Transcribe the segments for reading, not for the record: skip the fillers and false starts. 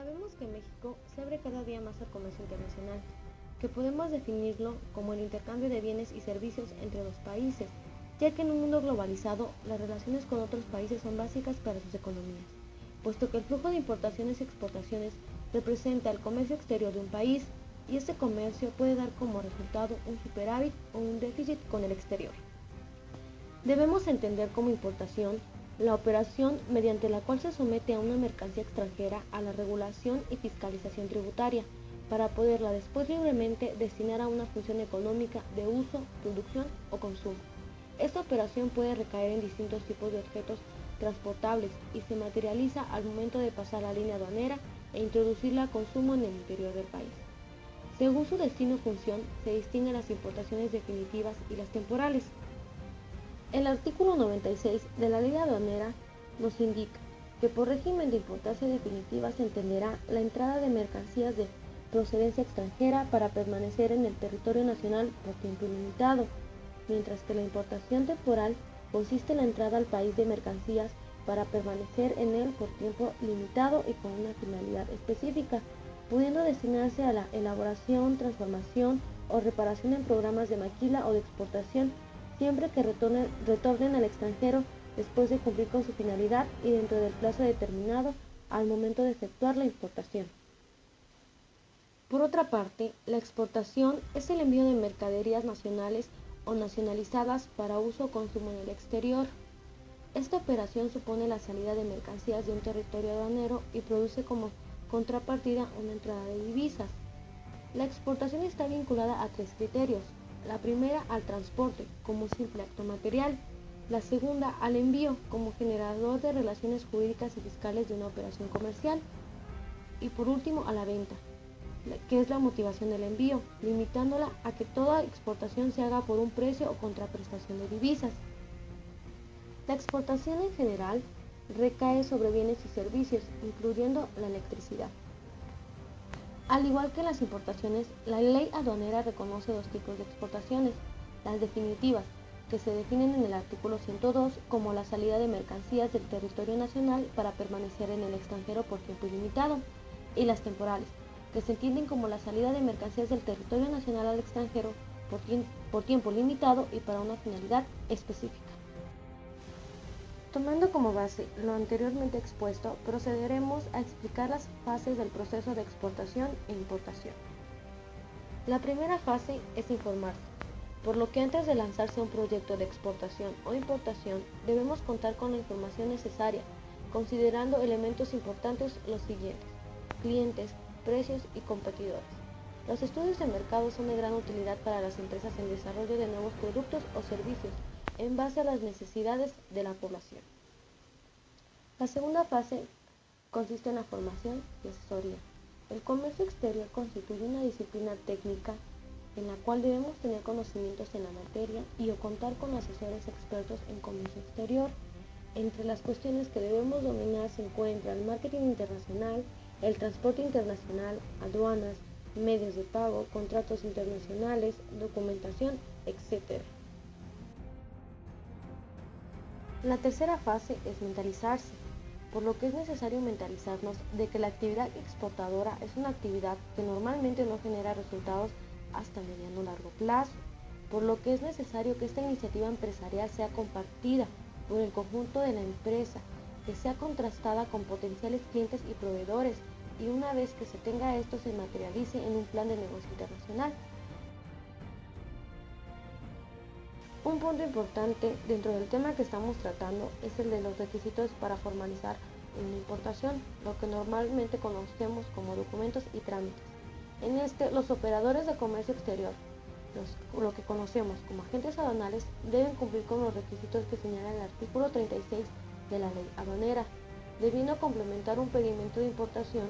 Sabemos que México se abre cada día más al comercio internacional, que podemos definirlo como el intercambio de bienes y servicios entre los países, ya que en un mundo globalizado las relaciones con otros países son básicas para sus economías, puesto que el flujo de importaciones y exportaciones representa el comercio exterior de un país, y este comercio puede dar como resultado un superávit o un déficit con el exterior. Debemos entender como importación la operación mediante la cual se somete a una mercancía extranjera a la regulación y fiscalización tributaria, para poderla después libremente destinar a una función económica de uso, producción o consumo. Esta operación puede recaer en distintos tipos de objetos transportables y se materializa al momento de pasar la línea aduanera e introducirla a consumo en el interior del país. Según su destino o función, se distinguen las importaciones definitivas y las temporales. El artículo 96 de la Ley Aduanera nos indica que por régimen de importación definitiva se entenderá la entrada de mercancías de procedencia extranjera para permanecer en el territorio nacional por tiempo ilimitado, mientras que la importación temporal consiste en la entrada al país de mercancías para permanecer en él por tiempo limitado y con una finalidad específica, pudiendo destinarse a la elaboración, transformación o reparación en programas de maquila o de exportación, siempre que retornen al extranjero después de cumplir con su finalidad y dentro del plazo determinado al momento de efectuar la importación. Por otra parte, la exportación es el envío de mercaderías nacionales o nacionalizadas para uso o consumo en el exterior. Esta operación supone la salida de mercancías de un territorio aduanero y produce como contrapartida una entrada de divisas. La exportación está vinculada a tres criterios: la primera al transporte, como simple acto material; la segunda al envío, como generador de relaciones jurídicas y fiscales de una operación comercial; y por último a la venta, que es la motivación del envío, limitándola a que toda exportación se haga por un precio o contraprestación de divisas. La exportación en general recae sobre bienes y servicios, incluyendo la electricidad. Al igual que las importaciones, la ley aduanera reconoce dos tipos de exportaciones: las definitivas, que se definen en el artículo 102 como la salida de mercancías del territorio nacional para permanecer en el extranjero por tiempo ilimitado, y las temporales, que se entienden como la salida de mercancías del territorio nacional al extranjero por tiempo limitado y para una finalidad específica. Tomando como base lo anteriormente expuesto, procederemos a explicar las fases del proceso de exportación e importación. La primera fase es informarse, por lo que antes de lanzarse a un proyecto de exportación o importación debemos contar con la información necesaria, considerando elementos importantes los siguientes: clientes, precios y competidores. Los estudios de mercado son de gran utilidad para las empresas en desarrollo de nuevos productos o servicios en base a las necesidades de la población. La segunda fase consiste en la formación y asesoría. El comercio exterior constituye una disciplina técnica en la cual debemos tener conocimientos en la materia y o contar con asesores expertos en comercio exterior. Entre las cuestiones que debemos dominar se encuentran el marketing internacional, el transporte internacional, aduanas, medios de pago, contratos internacionales, documentación, etc. La tercera fase es mentalizarse, por lo que es necesario mentalizarnos de que la actividad exportadora es una actividad que normalmente no genera resultados hasta mediano o largo plazo, por lo que es necesario que esta iniciativa empresarial sea compartida por el conjunto de la empresa, que sea contrastada con potenciales clientes y proveedores, y una vez que se tenga esto se materialice en un plan de negocio internacional. Un punto importante dentro del tema que estamos tratando es el de los requisitos para formalizar una importación, lo que normalmente conocemos como documentos y trámites. En este, los operadores de comercio exterior, lo que conocemos como agentes aduanales, deben cumplir con los requisitos que señala el artículo 36 de la Ley Aduanera, debiendo complementar un pedimento de importación,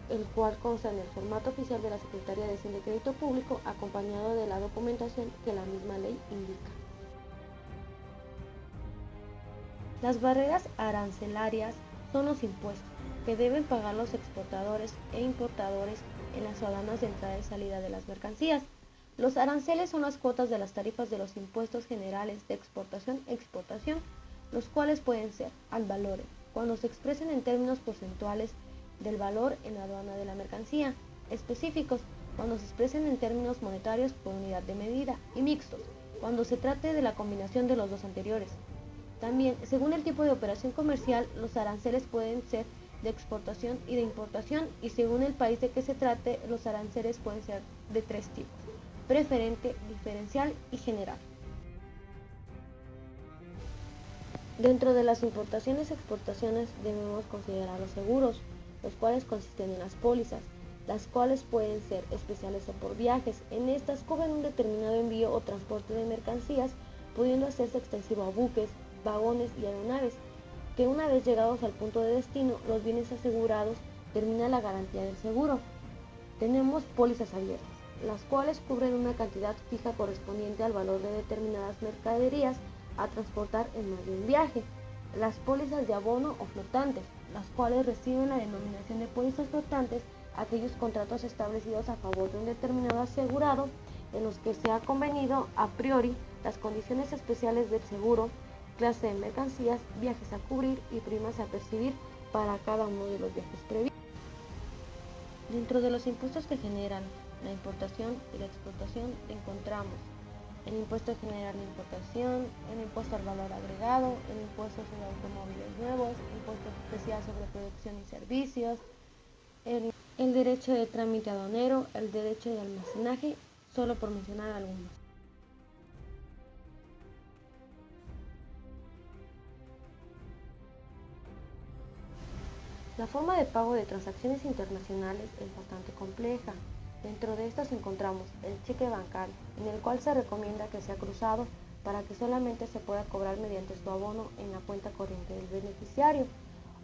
el cual consta en el formato oficial de la Secretaría de Hacienda y Crédito Público, acompañado de la documentación que la misma ley indica. Las barreras arancelarias son los impuestos que deben pagar los exportadores e importadores en las aduanas de entrada y salida de las mercancías. Los aranceles son las cuotas de las tarifas de los impuestos generales de exportación e exportación, los cuales pueden ser ad valorem, cuando se expresen en términos porcentuales del valor en la aduana de la mercancía, específicos, cuando se expresen en términos monetarios por unidad de medida, y mixtos, cuando se trate de la combinación de los dos anteriores. También, según el tipo de operación comercial, los aranceles pueden ser de exportación y de importación, y según el país de que se trate, los aranceles pueden ser de tres tipos: preferente, diferencial y general. Dentro de las importaciones y exportaciones debemos considerar los seguros, los cuales consisten en las pólizas, las cuales pueden ser especiales o por viajes. En estas cubren un determinado envío o transporte de mercancías, pudiendo hacerse extensivo a buques, vagones y aeronaves, que una vez llegados al punto de destino, los bienes asegurados, termina la garantía del seguro. Tenemos pólizas abiertas, las cuales cubren una cantidad fija correspondiente al valor de determinadas mercaderías a transportar en más de un viaje. Las pólizas de abono o flotantes, las cuales reciben la denominación de pólizas flotantes aquellos contratos establecidos a favor de un determinado asegurado en los que se ha convenido a priori las condiciones especiales del seguro, clase de mercancías, viajes a cubrir y primas a percibir para cada uno de los viajes previstos. Dentro de los impuestos que generan la importación y la exportación encontramos el impuesto general de importación, el impuesto al valor agregado, el impuesto sobre automóviles nuevos, impuesto especial sobre producción y servicios, el derecho de trámite aduanero, el derecho de almacenaje, solo por mencionar algunos. La forma de pago de transacciones internacionales es bastante compleja. Dentro de estas encontramos el cheque bancario, en el cual se recomienda que sea cruzado para que solamente se pueda cobrar mediante su abono en la cuenta corriente del beneficiario.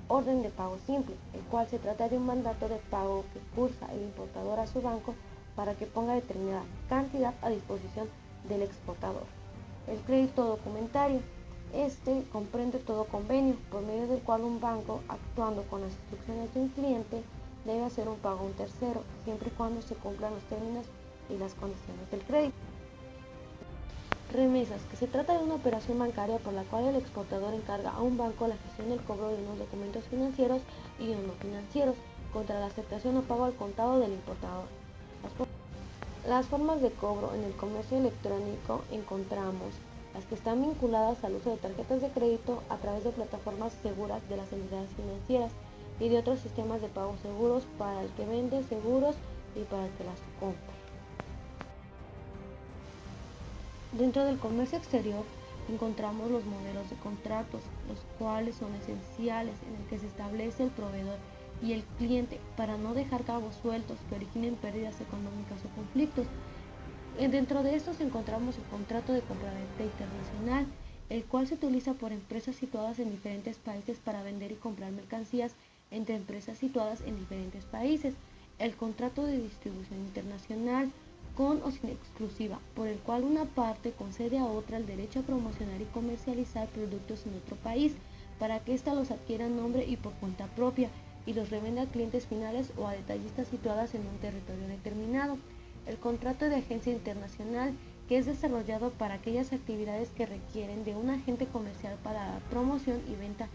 Orden de pago simple, el cual se trata de un mandato de pago que cursa el importador a su banco para que ponga determinada cantidad a disposición del exportador. El crédito documentario. Este comprende todo convenio por medio del cual un banco, actuando con las instrucciones de un cliente, debe hacer un pago a un tercero, siempre y cuando se cumplan los términos y las condiciones del crédito. Remesas, que se trata de una operación bancaria por la cual el exportador encarga a un banco la gestión del cobro de unos documentos financieros y o no financieros contra la aceptación o pago al contado del importador. Las formas de cobro en el comercio electrónico encontramos las que están vinculadas al uso de tarjetas de crédito a través de plataformas seguras de las entidades financieras y de otros sistemas de pago seguros para el que vende seguros y para el que las compra. Dentro del comercio exterior encontramos los modelos de contratos, los cuales son esenciales, en el que se establece el proveedor y el cliente para no dejar cabos sueltos que originen pérdidas económicas o conflictos. Dentro de estos encontramos el contrato de compraventa internacional, el cual se utiliza por empresas situadas en diferentes países para vender y comprar mercancías entre empresas situadas en diferentes países. El contrato de distribución internacional, con o sin exclusiva, por el cual una parte concede a otra el derecho a promocionar y comercializar productos en otro país, para que ésta los adquiera en nombre y por cuenta propia, y los revenda a clientes finales o a detallistas situadas en un territorio determinado. El contrato de agencia internacional, que es desarrollado para aquellas actividades que requieren de un agente comercial para la promoción y venta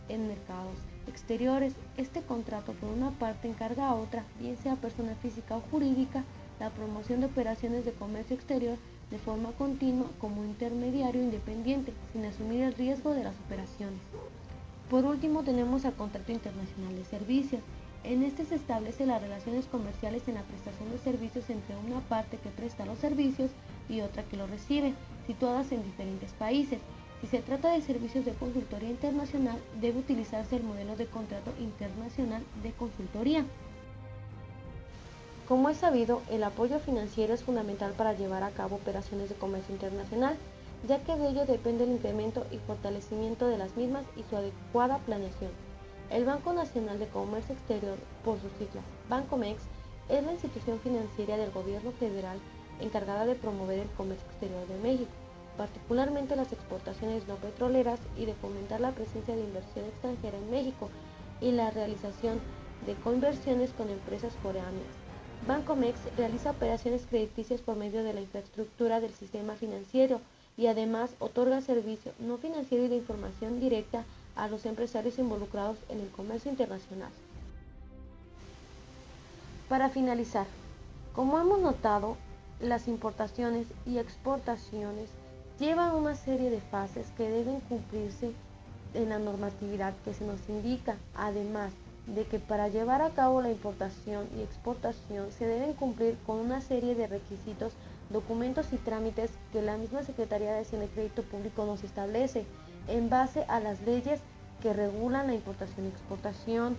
en mercados exteriores. Este contrato por una parte encarga a otra, bien sea persona física o jurídica, la promoción de operaciones de comercio exterior de forma continua como intermediario independiente, sin asumir el riesgo de las operaciones. Por último, tenemos al contrato internacional de servicios. En este se establece las relaciones comerciales en la prestación de servicios entre una parte que presta los servicios y otra que los recibe, situadas en diferentes países. Si se trata de servicios de consultoría internacional, debe utilizarse el modelo de contrato internacional de consultoría. Como es sabido, el apoyo financiero es fundamental para llevar a cabo operaciones de comercio internacional, ya que de ello depende el incremento y fortalecimiento de las mismas y su adecuada planeación. El Banco Nacional de Comercio Exterior, por sus siglas Bancomex, es la institución financiera del gobierno federal encargada de promover el comercio exterior de México, particularmente las exportaciones no petroleras, y de fomentar la presencia de inversión extranjera en México y la realización de conversiones con empresas foráneas. Bancomex realiza operaciones crediticias por medio de la infraestructura del sistema financiero y además otorga servicio no financiero y de información directa a los empresarios involucrados en el comercio internacional. Para finalizar, como hemos notado, las importaciones y exportaciones llevan una serie de fases que deben cumplirse en la normatividad que se nos indica, además de que para llevar a cabo la importación y exportación se deben cumplir con una serie de requisitos, documentos y trámites que la misma Secretaría de Hacienda y Crédito Público nos establece en base a las leyes que regulan la importación y exportación.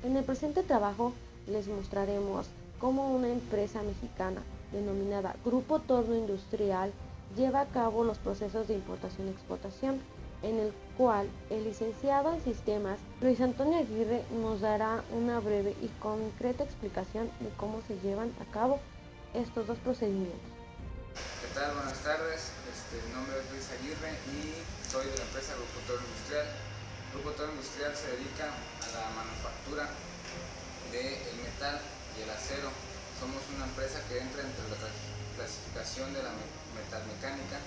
En el presente trabajo les mostraremos cómo una empresa mexicana denominada Grupo Torno Industrial lleva a cabo los procesos de importación y exportación, en el cual el licenciado en sistemas Luis Antonio Aguirre nos dará una breve y concreta explicación de cómo se llevan a cabo estos dos procedimientos. ¿Qué tal? Buenas tardes, mi nombre es Luis Aguirre y soy de la empresa Grupo Torno Industrial. Grupo Torno Industrial se dedica a la manufactura del metal y el acero. Somos una empresa que entra entre la clasificación de la metalmecánica,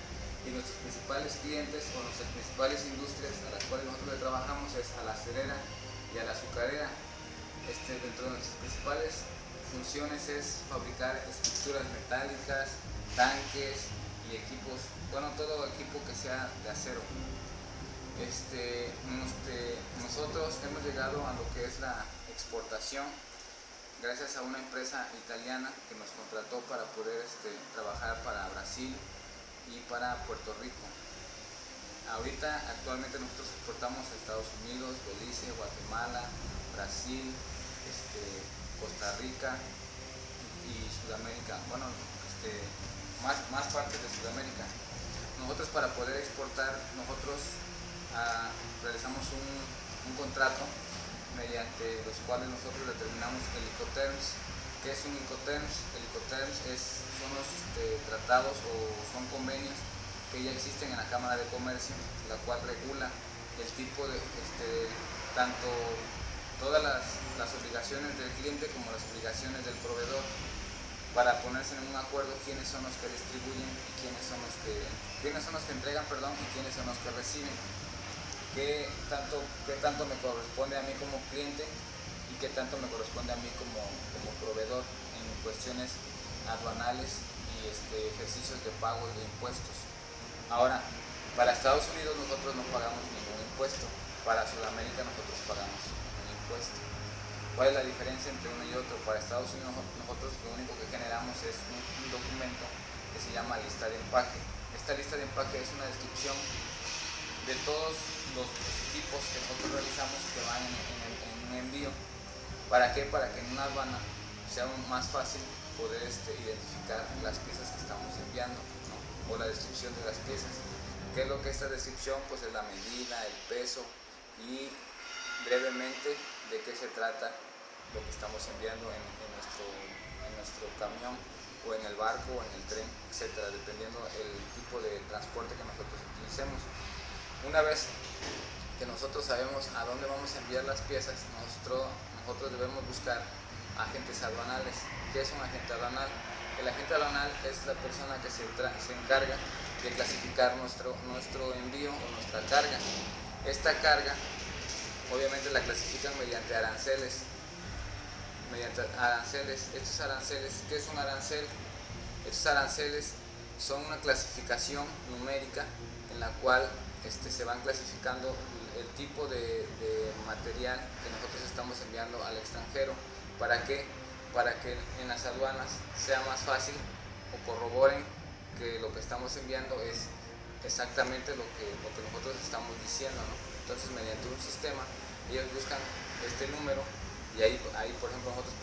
y nuestros principales clientes o nuestras principales industrias a las cuales nosotros le trabajamos es a la acerera y a la azucarera. Dentro de nuestras principales funciones es fabricar estructuras metálicas, tanques y equipos, bueno, todo equipo que sea de acero. Nosotros hemos llegado a lo que es la exportación gracias a una empresa italiana que nos contrató para poder trabajar para Brasil y para Puerto Rico. Actualmente nosotros exportamos a Estados Unidos, Belice, Guatemala, Brasil, Costa Rica y Sudamérica, bueno, más partes de Sudamérica. Nosotros, para poder exportar, realizamos un contrato mediante los cuales nosotros determinamos el Incoterms. ¿Qué es un Incoterms? El Incoterms son los tratados o son convenios que ya existen en la Cámara de Comercio, la cual regula el tipo de tanto todas las obligaciones del cliente como las obligaciones del proveedor, para ponerse en un acuerdo quiénes son los que distribuyen y quiénes son los que entregan, y quiénes son los que reciben. Qué tanto me corresponde a mí como cliente y qué tanto me corresponde a mí como proveedor en cuestiones aduanales y ejercicios de pago de impuestos. Ahora, para Estados Unidos nosotros no pagamos ningún impuesto, para Sudamérica nosotros pagamos un impuesto. ¿Cuál es la diferencia entre uno y otro? Para Estados Unidos nosotros lo único que generamos es un documento que se llama lista de empaque. Esta lista de empaque es una descripción de todos los equipos que nosotros realizamos que van en un envío. ¿Para qué? Para que en una aduana sea más fácil poder identificar las piezas que estamos enviando, ¿no? O la descripción de las piezas. ¿Qué es lo que esta descripción? Pues es la medida, el peso y brevemente de qué se trata lo que estamos enviando en nuestro camión o en el barco o en el tren, etcétera, dependiendo el tipo de transporte que nosotros utilicemos. Una vez que nosotros sabemos a dónde vamos a enviar las piezas, nosotros debemos buscar agentes aduanales. ¿Qué es un agente aduanal? El agente aduanal es la persona que se encarga de clasificar nuestro envío o nuestra carga. Esta carga obviamente la clasifican mediante aranceles. Estos aranceles, ¿qué es un arancel? Estos aranceles son una clasificación numérica en la cual se van clasificando el tipo de material que nosotros estamos enviando al extranjero. ¿Para qué? Para que en las aduanas sea más fácil o corroboren que lo que estamos enviando es exactamente lo que nosotros estamos diciendo, ¿no? Entonces, mediante un sistema, ellos buscan este número y ahí por ejemplo, nosotros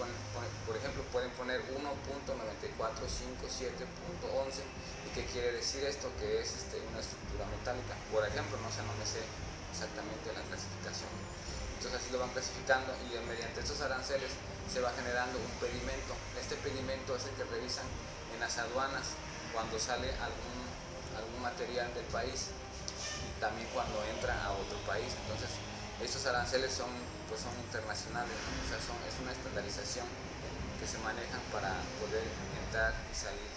pueden poner 1.94557.11. ¿Y qué quiere decir esto? Que es una estructura metálica, por ejemplo, no me sé exactamente la clasificación. Entonces así lo van clasificando y mediante estos aranceles se va generando un pedimento. Este pedimento es el que revisan en las aduanas cuando sale algún material del país y también cuando entra a otro país. Entonces estos aranceles son internacionales, ¿no? O sea, es una estandarización que se manejan para poder entrar y salir,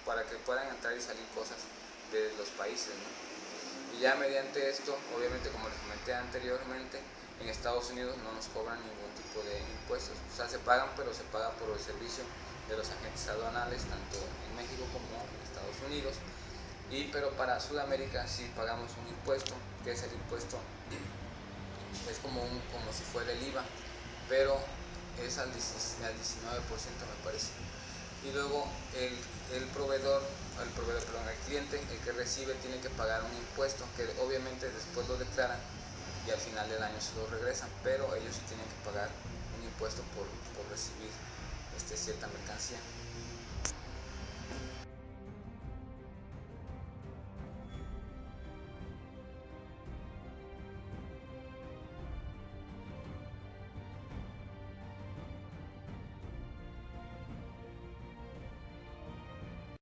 para que puedan entrar y salir cosas de los países, ¿no? Y ya mediante esto, obviamente, como les comenté anteriormente, En Estados Unidos no nos cobran ningún tipo de impuestos, o sea, se pagan, pero se paga por el servicio de los agentes aduanales, tanto en México como en Estados Unidos. Pero para Sudamérica sí pagamos un impuesto, que es el impuesto, es como si fuera el IVA, pero es al 19% me parece. Y luego el cliente, el que recibe, tiene que pagar un impuesto que obviamente después lo declaran y al final del año se lo regresan, pero ellos sí tienen que pagar un impuesto por recibir cierta mercancía.